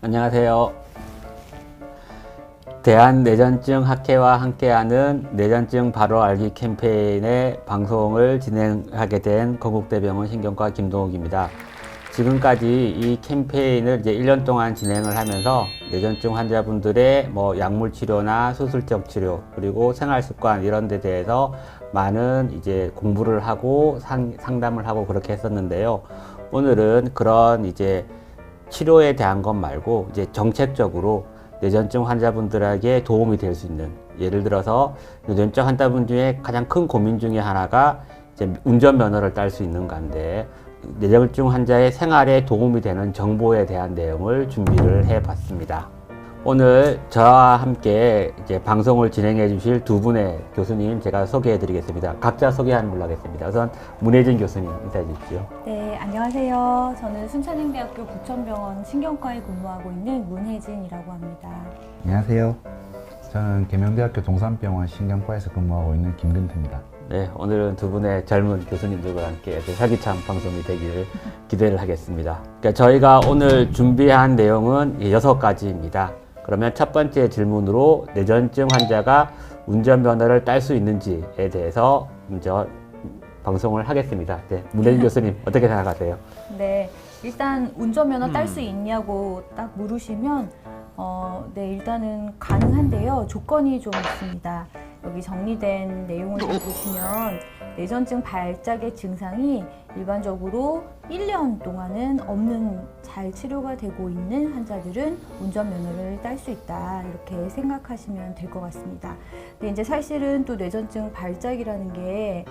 안녕하세요. 대한내전증 학회와 함께하는 내전증 바로 알기 캠페인의 방송을 진행하게 된 건국대병원 신경과 김동욱입니다. 지금까지 이 캠페인을 이제 1년 동안 진행을 하면서 내전증 환자분들의 약물 치료나 수술적 치료 그리고 생활 습관 이런 데 대해서 많은 이제 공부를 하고 상담을 하고 그렇게 했었는데요. 오늘은 그런 이제 치료에 대한 것 말고 이제 정책적으로 뇌전증 환자분들에게 도움이 될 수 있는, 예를 들어서 뇌전증 환자분 중에 가장 큰 고민 중에 하나가 이제 운전면허를 딸 수 있는 건데, 뇌전증 환자의 생활에 도움이 되는 정보에 대한 내용을 준비를 해 봤습니다. 오늘 저와 함께 이제 방송을 진행해 주실 두 분의 교수님 제가 소개해 드리겠습니다. 각자 소개하는 걸로 하겠습니다. 우선 문혜진 교수님 인사해 주십시오. 네, 안녕하세요. 저는 순천향대학교 부천병원 신경과에 근무하고 있는 문혜진이라고 합니다. 안녕하세요. 저는 계명대학교 동산병원 신경과에서 근무하고 있는 김근태입니다. 네, 오늘은 두 분의 젊은 교수님들과 함께 활기찬 방송이 되기를 기대를 하겠습니다. 그러니까 저희가 오늘 준비한 내용은 6가지입니다. 그러면 첫 번째 질문으로 뇌전증 환자가 운전면허를 딸 수 있는지에 대해서 먼저 방송을 하겠습니다. 네, 문혜진 교수님 어떻게 생각하세요? 네, 일단 운전면허 딸 수 있냐고 딱 물으시면 네, 일단은 가능한데요. 조건이 좀 있습니다. 여기 정리된 내용을 좀 보시면 뇌전증 발작의 증상이 일반적으로 1년 동안은 없는 잘 치료가 되고 있는 환자들은 운전면허를 딸 수 있다, 이렇게 생각하시면 될 것 같습니다. 근데 이제 사실은 또 뇌전증 발작이라는 게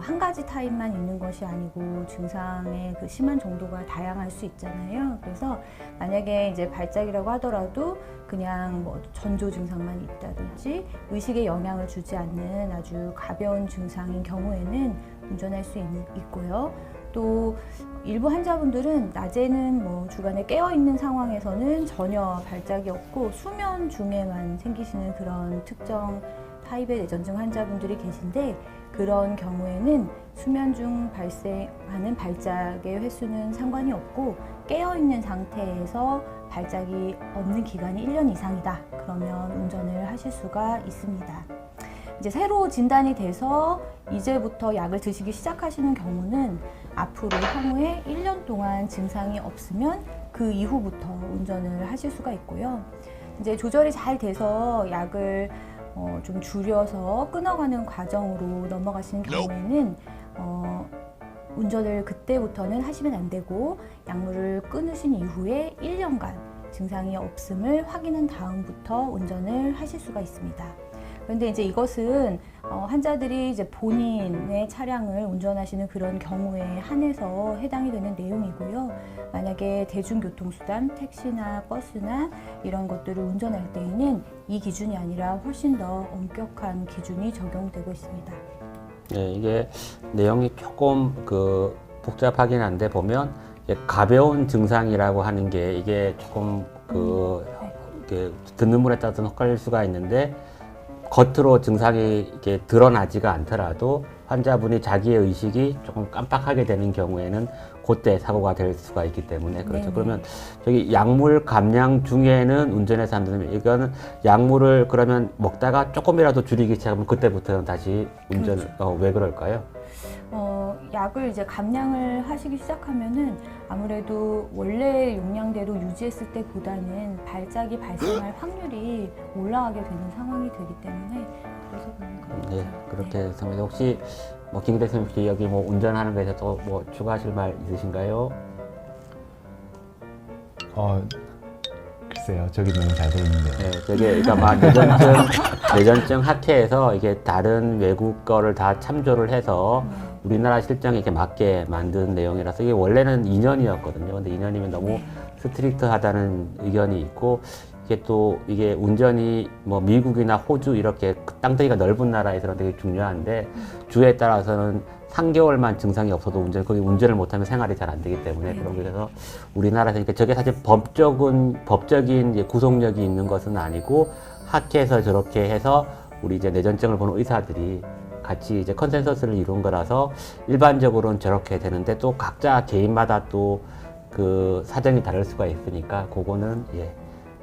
한 가지 타입만 있는 것이 아니고 증상의 그 심한 정도가 다양할 수 있잖아요. 그래서 만약에 이제 발작이라고 하더라도 그냥 전조 증상만 있다든지 의식에 영향을 주지 않는 아주 가벼운 증상인 경우에는 운전할 수 있고요. 또 일부 환자분들은 낮에는 주간에 깨어있는 상황에서는 전혀 발작이 없고 수면 중에만 생기시는 그런 특정 타입의 뇌전증 환자분들이 계신데, 그런 경우에는 수면 중 발생하는 발작의 횟수는 상관이 없고 깨어있는 상태에서 발작이 없는 기간이 1년 이상이다. 그러면 운전을 하실 수가 있습니다. 이제 새로 진단이 돼서 이제부터 약을 드시기 시작하시는 경우는 앞으로 향후에 1년 동안 증상이 없으면 그 이후부터 운전을 하실 수가 있고요. 이제 조절이 잘 돼서 약을 좀 줄여서 끊어가는 과정으로 넘어가시는 경우에는 운전을 그때부터는 하시면 안 되고, 약물을 끊으신 이후에 1년간 증상이 없음을 확인한 다음부터 운전을 하실 수가 있습니다. 그런데 이제 이것은 환자들이 이제 본인의 차량을 운전하시는 그런 경우에 한해서 해당이 되는 내용이고요. 만약에 대중교통수단, 택시나 버스나 이런 것들을 운전할 때에는 이 기준이 아니라 훨씬 더 엄격한 기준이 적용되고 있습니다. 네, 이게 내용이 조금 복잡하긴 한데 보면 가벼운 증상이라고 하는 게 이게 조금 이렇게 듣는 분에 따라서 헷갈릴 수가 있는데, 겉으로 증상이 이렇게 드러나지가 않더라도 환자분이 자기의 의식이 조금 깜빡하게 되는 경우에는 그때 사고가 될 수가 있기 때문에 그렇죠. 네네. 그러면 저기 약물 감량 중에는 운전해서 안 되면, 이거는 약물을 그러면 먹다가 조금이라도 줄이기 시작하면 그때부터는 다시 운전을 그렇죠. 왜 그럴까요? 약을 이제 감량을 하시기 시작하면은 아무래도 원래 용량대로 유지했을 때보다는 발작이 발생할 확률이 올라가게 되는 상황이 되기 때문에 그래서 그런 것 같아요. 네, 그렇게 생각합니다. 혹시 김 대표님 혹시 여기 운전하는 거에 대해서 또 추가하실 말 있으신가요? 글쎄요. 저기 너무 잘 돼 있는데. 네, 되게 그러니까 뇌전증 학회에서 이게 다른 외국 거를 다 참조를 해서 우리나라 실정에 이렇게 맞게 만든 내용이라서, 이게 원래는 2년이었거든요. 근데 2년이면 너무 스트릭트하다는 의견이 있고, 이게 운전이 미국이나 호주 이렇게 땅덩이가 넓은 나라에서는 되게 중요한데, 주에 따라서는 3개월만 증상이 없어도 거기 운전을 못하면 생활이 잘 안 되기 때문에 그런 거라서 우리나라에서, 그러니까 저게 사실 법적인 이제 구속력이 있는 것은 아니고, 학회에서 저렇게 해서 우리 이제 뇌전증을 보는 의사들이 같이 이제 컨센서스를 이룬 거라서 일반적으로는 저렇게 되는데, 또 각자 개인마다 또 그 사정이 다를 수가 있으니까 그거는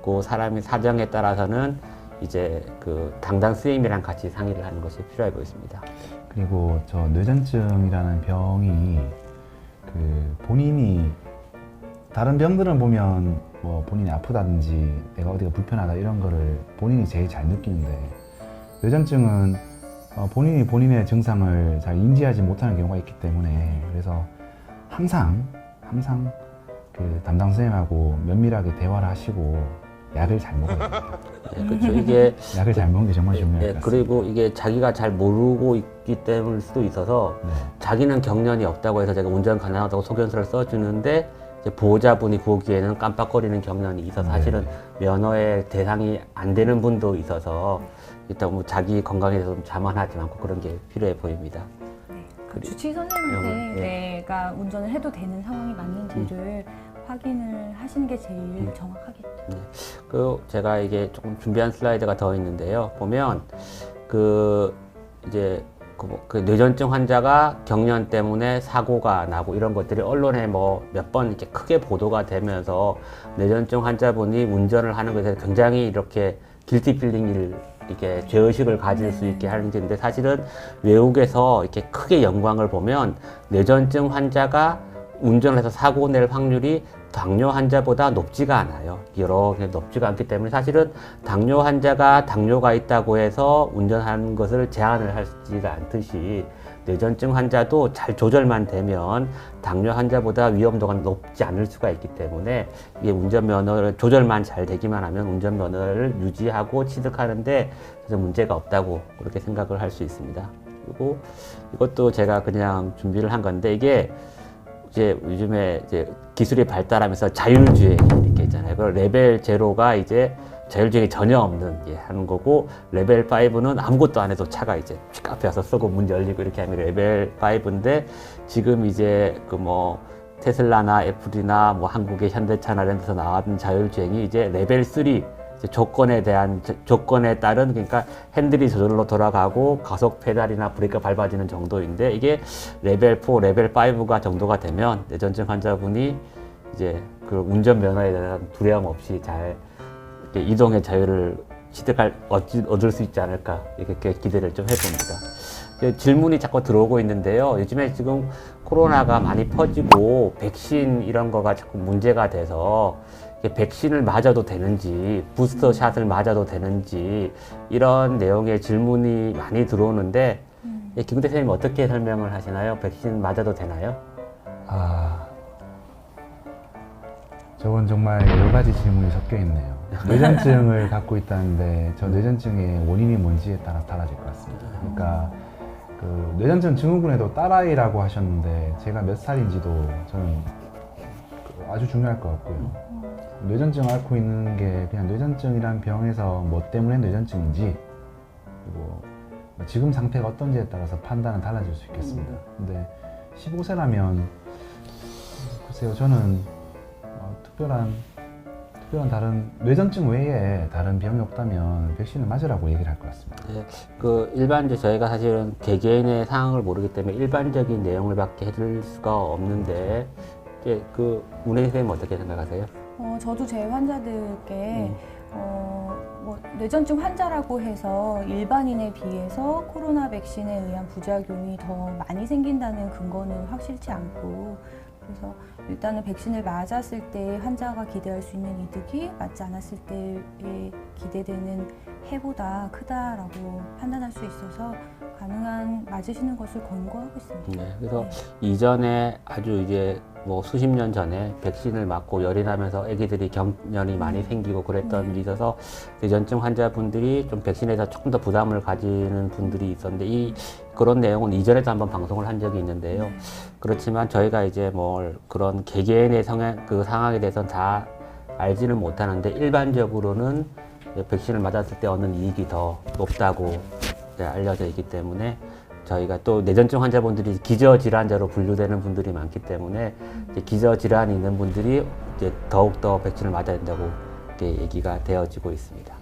그 사람의 사정에 따라서는 이제 그 당당 스님이랑 같이 상의를 하는 것이 필요해 보입니다. 그리고 저 뇌전증이라는 병이 그 본인이 다른 병들은 보면 뭐 본인이 아프다든지 내가 어디가 불편하다 이런 거를 본인이 제일 잘 느끼는데 뇌전증은 본인이 본인의 증상을 잘 인지하지 못하는 경우가 있기 때문에 그래서 항상 그 담당 선생님하고 면밀하게 대화를 하시고 약을 잘 먹어야 돼요. 그렇죠. 이게 약을 잘 먹는 게 정말 중요할 것 같습니다. 그리고 이게 자기가 잘 모르고 있기 때문일 수도 있어서 네. 자기는 경련이 없다고 해서 제가 운전 가능하다고 소견서를 써주는데 이제 보호자분이 보기에는 깜빡거리는 경련이 있어서 사실은 면허의 대상이 안 되는 분도 있어서 일단 뭐 자기 건강에 대해서 좀 자만하지 않고 그런 게 필요해 보입니다. 그 주치 선생님한테 예. 내가 운전을 해도 되는 상황이 맞는지를 확인을 하시는 게 제일 정확하겠죠. 그 제가 이게 조금 준비한 슬라이드가 더 있는데요. 보면 그 이제 그 뇌전증 환자가 경련 때문에 사고가 나고 이런 것들이 언론에 뭐 몇 번 이렇게 크게 보도가 되면서 뇌전증 환자분이 운전을 하는 것에 대해서 굉장히 이렇게 길티 필링을 이렇게 죄의식을 가질 수 있게 하는 건데 사실은 외국에서 이렇게 크게 영광을 보면 뇌전증 환자가 운전을 해서 사고 낼 확률이 당뇨 환자보다 높지가 않아요. 여러 개 높지가 않기 때문에 사실은 당뇨 환자가 당뇨가 있다고 해서 운전하는 것을 제한을 하지가 않듯이 뇌전증 환자도 잘 조절만 되면 당뇨 환자보다 위험도가 높지 않을 수가 있기 때문에 이게 운전면허를 조절만 잘 되기만 하면 운전면허를 유지하고 취득하는데 그래서 문제가 없다고 그렇게 생각을 할 수 있습니다. 그리고 이것도 제가 그냥 준비를 한 건데 이게 이제 요즘에 이제 기술이 발달하면서 자율주행 이렇게 있잖아요. 그 레벨 제로가 이제 자율주행이 전혀 없는 하는 거고 레벨 5는 아무것도 안 해도 차가 이제 픽 앞에 와서 쓰고 문 열리고 이렇게 하면 레벨 5인데 지금 이제 그 뭐 테슬라나 애플이나 뭐 한국의 현대차나 이런 데서 나왔던 자율주행이 이제 레벨 3 이제 조건에 따른 그러니까 핸들이 저절로 돌아가고 가속 페달이나 브레이크 밟아지는 정도인데 이게 레벨 4, 레벨 5가 정도가 되면 뇌전증 환자분이 이제 그 운전 면허에 대한 두려움 없이 잘 이렇게 이동의 자유를 얻을 수 있지 않을까 이렇게 기대를 좀 해봅니다. 질문이 자꾸 들어오고 있는데요. 요즘에 지금 코로나가 많이 퍼지고 백신 이런 거가 자꾸 문제가 돼서 백신을 맞아도 되는지 부스터 샷을 맞아도 되는지 이런 내용의 질문이 많이 들어오는데 김근태 선생님 어떻게 설명을 하시나요? 백신 맞아도 되나요? 저건 정말 여러 가지 질문이 섞여 있네요. 뇌전증을 갖고 있다는데 저 뇌전증의 원인이 뭔지에 따라 달라질 것 같습니다. 그러니까 그 뇌전증 증후군에도 딸아이라고 하셨는데 제가 몇 살인지도 저는 아주 중요할 것 같고요. 뇌전증을 앓고 있는 게 그냥 뇌전증이란 병에서 뭐 때문에 뇌전증인지 그리고 지금 상태가 어떤지에 따라서 판단은 달라질 수 있겠습니다. 근데 15세라면 글쎄요, 저는 특별한 다른 뇌전증 외에 다른 병이 없다면 백신을 맞으라고 얘기를 할 것 같습니다. 네, 그 일반적으로 저희가 사실은 개개인의 상황을 모르기 때문에 일반적인 내용을 밖에 해줄 수가 없는데 그 문혜 선생님 어떻게 생각하세요? 저도 제 환자들께 뭐 뇌전증 환자라고 해서 일반인에 비해서 코로나 백신에 의한 부작용이 더 많이 생긴다는 근거는 확실치 않고 그래서 일단은 백신을 맞았을 때 환자가 기대할 수 있는 이득이 맞지 않았을 때에 기대되는 해보다 크다라고 판단할 수 있어서 가능한 맞으시는 것을 권고하고 있습니다. 네, 그래서 이전에 아주 이제 뭐 수십 년 전에 백신을 맞고 열이 나면서 아기들이 경련이 많이 생기고 그랬던 일이 있어서 뇌전증 환자분들이 좀 백신에서 조금 더 부담을 가지는 분들이 있었는데 그런 내용은 이전에도 한번 방송을 한 적이 있는데요. 그렇지만 저희가 이제 뭐 그런 개개인의 그 상황에 대해서는 다 알지는 못하는데 일반적으로는 백신을 맞았을 때 얻는 이익이 더 높다고 알려져 있기 때문에 저희가 또 뇌전증 환자분들이 기저질환자로 분류되는 분들이 많기 때문에 기저질환이 있는 분들이 이제 더욱더 백신을 맞아야 된다고 얘기가 되어지고 있습니다.